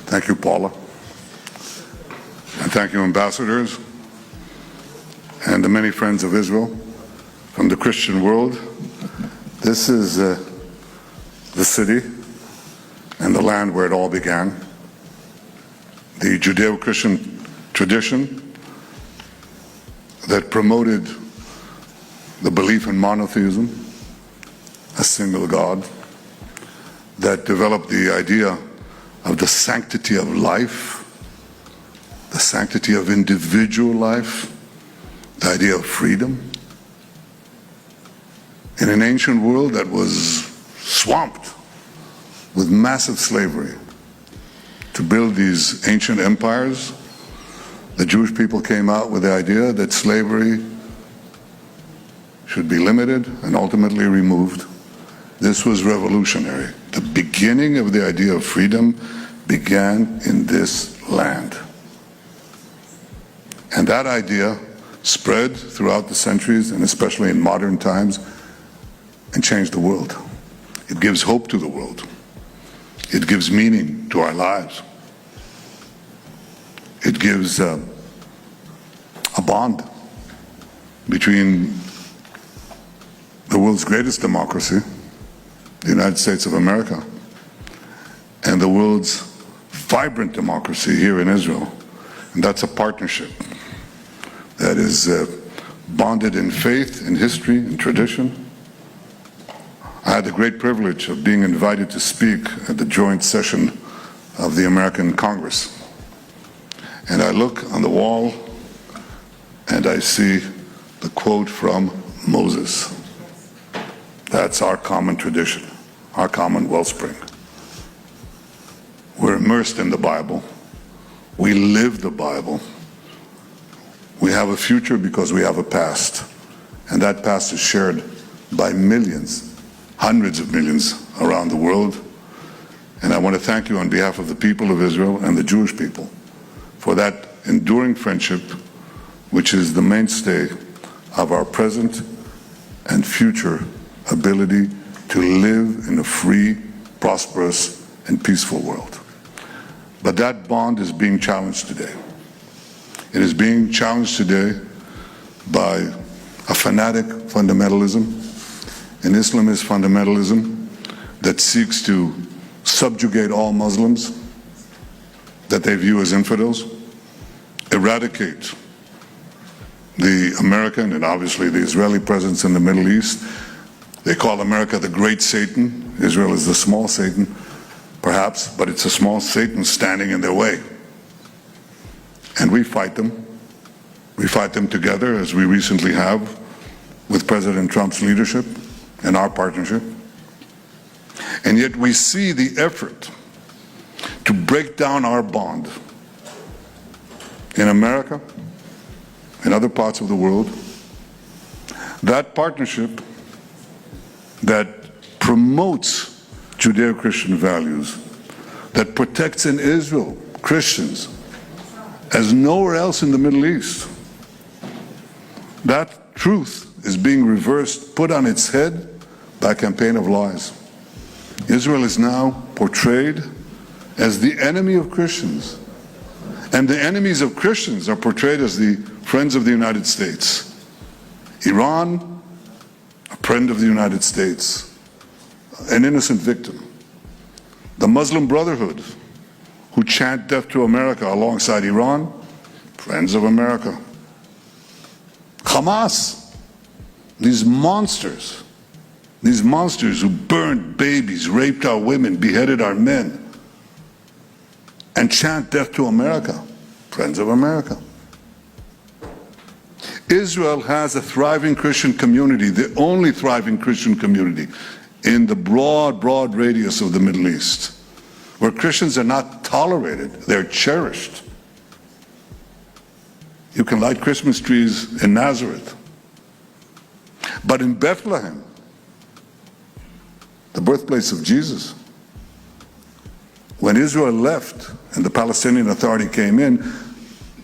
Thank you, Paula. And thank you, ambassadors, and the many friends of Israel from the Christian world. This is the city and the land where it all began. The Judeo-Christian tradition that promoted the belief in monotheism, a single God, that developed the idea of the sanctity of life, the sanctity of individual life, the idea of freedom. In an ancient world that was swamped with massive slavery, to build these ancient empires, the Jewish people came out with the idea that slavery should be limited and ultimately removed. This was revolutionary. The beginning of the idea of freedom began in this land. And that idea spread throughout the centuries, and especially in modern times, and changed the world. It gives hope to the world. It gives meaning to our lives. It gives a bond between the world's greatest democracy, the United States of America, and the world's vibrant democracy here in Israel. And that's a partnership that is bonded in faith, in history, in tradition. I had the great privilege of being invited to speak at the joint session of the American Congress. And I look on the wall and I see the quote from Moses. That's our common tradition, our common wellspring. We're immersed in the Bible. We live the Bible. We have a future because we have a past. And that past is shared by millions, hundreds of millions around the world. And I want to thank you on behalf of the people of Israel and the Jewish people for that enduring friendship, which is the mainstay of our present and future ability to live in a free, prosperous, and peaceful world. But that bond is being challenged today. It is being challenged today by a fanatic fundamentalism, an Islamist fundamentalism that seeks to subjugate all Muslims that they view as infidels, eradicate the American and obviously the Israeli presence in the Middle East. They call America the great Satan. Israel is the small Satan, perhaps, but it's a small Satan standing in their way. And we fight them. We fight them together, as we recently have with President Trump's leadership and our partnership. And yet we see the effort to break down our bond in America, in other parts of the world. That partnership that promotes Judeo-Christian values, that protects in Israel Christians as nowhere else in the Middle East. That truth is being reversed, put on its head by a campaign of lies. Israel is now portrayed as the enemy of Christians. And the enemies of Christians are portrayed as the friends of the United States. Iran, a friend of the United States, an innocent victim. The Muslim Brotherhood, who chant death to America alongside Iran, friends of America. Hamas, these monsters who burned babies, raped our women, beheaded our men, and chant death to America, friends of America. Israel has a thriving Christian community, the only thriving Christian community in the broad radius of the Middle East, where Christians are not tolerated, they're cherished. You can light Christmas trees in Nazareth, but in Bethlehem, the birthplace of Jesus, when Israel left and the Palestinian Authority came in,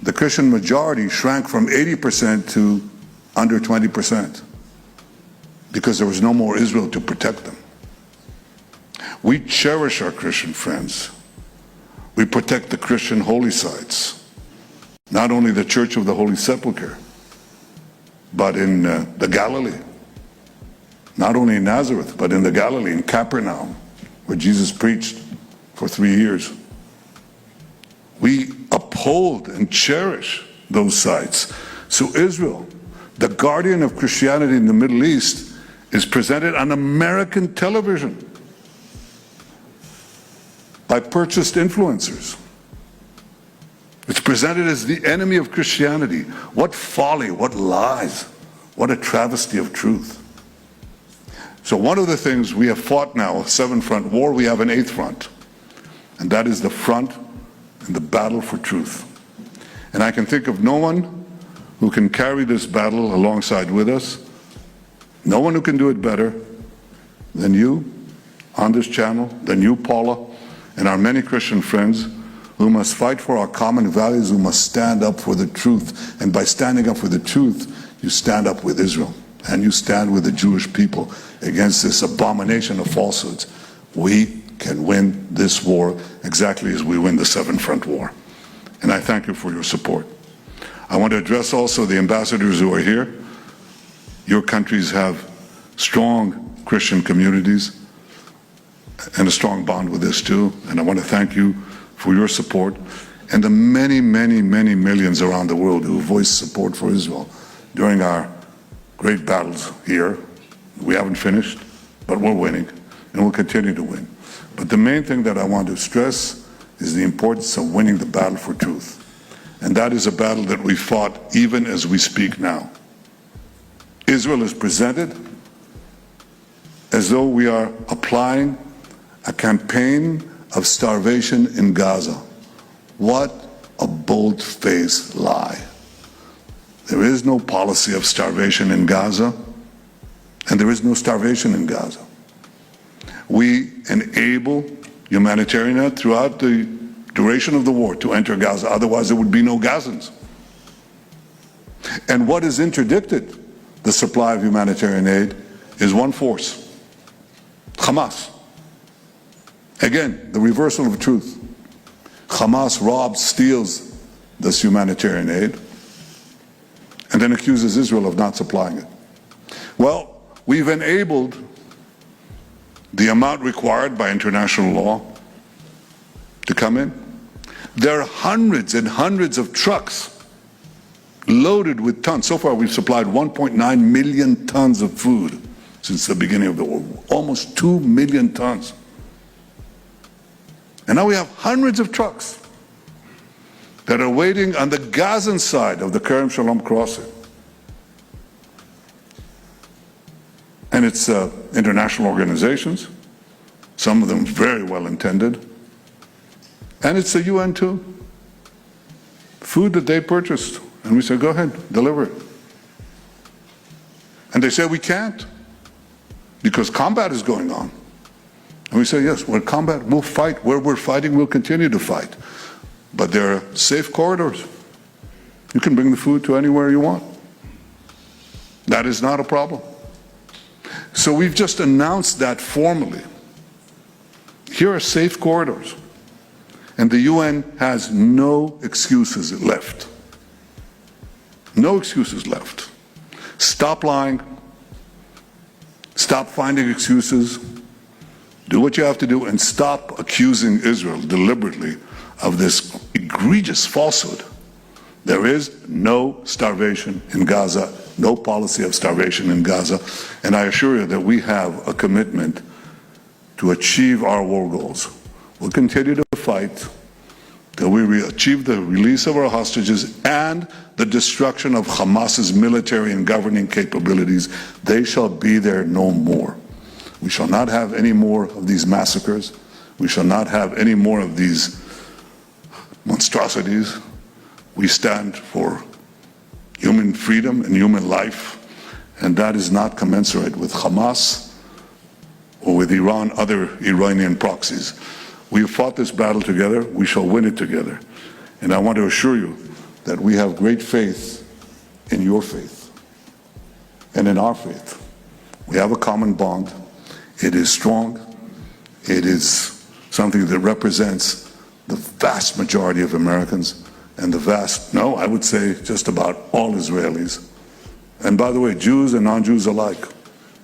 the Christian majority shrank from 80% to under 20% because there was no more Israel to protect them. We cherish our Christian friends. We protect the Christian holy sites, not only the Church of the Holy Sepulchre, but in the Galilee, not only in Nazareth, but in the Galilee, in Capernaum, where Jesus preached for 3 years. We uphold and cherish those sites. So Israel, the guardian of Christianity in the Middle East, is presented on American television by purchased influencers. It's presented as the enemy of Christianity. What folly, what lies, what a travesty of truth. So one of the things we have fought now, a 7-front war, we have an 8th front. And that is the front and the battle for truth. And I can think of no one who can carry this battle alongside with us, no one who can do it better than you on this channel, than you, Paula, and our many Christian friends who must fight for our common values, who must stand up for the truth. And by standing up for the truth, you stand up with Israel, and you stand with the Jewish people against this abomination of falsehoods. We can win this war exactly as we win the 7-front war. And I thank you for your support. I want to address also the ambassadors who are here. Your countries have strong Christian communities and a strong bond with this too. And I want to thank you for your support and the many, many, many millions around the world who voiced support for Israel during our great battles here. We haven't finished, but we're winning, and we'll continue to win. But the main thing that I want to stress is the importance of winning the battle for truth. And that is a battle that we fought even as we speak now. Israel is presented as though we are applying a campaign of starvation in Gaza. What a bold-faced lie. There is no policy of starvation in Gaza, and there is no starvation in Gaza. We enable humanitarian aid throughout the duration of the war to enter Gaza, otherwise there would be no Gazans. And what has interdicted the supply of humanitarian aid is one force, Hamas. Again, the reversal of truth. Hamas robs, steals this humanitarian aid, and then accuses Israel of not supplying it. Well, we've enabled the amount required by international law to come in. There are hundreds and hundreds of trucks loaded with tons. So far we've supplied 1.9 million tons of food since the beginning of the war, almost 2 million tons. And now we have hundreds of trucks that are waiting on the Gazan side of the Kerem Shalom crossing. And it's international organizations, some of them very well intended, and it's the UN too. Food that they purchased, and we said, go ahead, deliver it. And they say we can't, because combat is going on. And we say, yes, we're combat, we'll fight. Where we're fighting, we'll continue to fight. But there are safe corridors. You can bring the food to anywhere you want. That is not a problem. So we've just announced that formally. Here are safe corridors. And the UN has no excuses left. No excuses left. Stop lying. Stop finding excuses. Do what you have to do and stop accusing Israel deliberately of this egregious falsehood. There is no starvation in Gaza, no policy of starvation in Gaza, and I assure you that we have a commitment to achieve our war goals. We'll continue to fight till we achieve the release of our hostages and the destruction of Hamas's military and governing capabilities. They shall be there no more. We shall not have any more of these massacres. We shall not have any more of these monstrosities. We stand for human freedom and human life, and that is not commensurate with Hamas or with Iran, other Iranian proxies. We have fought this battle together. We shall win it together. And I want to assure you that we have great faith in your faith and in our faith. We have a common bond. It is strong. It is something that represents the vast majority of Americans and I would say just about all Israelis. And by the way, Jews and non-Jews alike,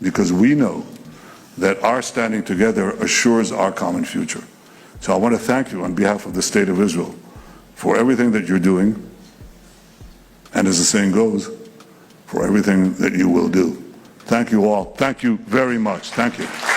because we know that our standing together assures our common future. So I want to thank you on behalf of the State of Israel for everything that you're doing, and as the saying goes, for everything that you will do. Thank you all. Thank you very much. Thank you.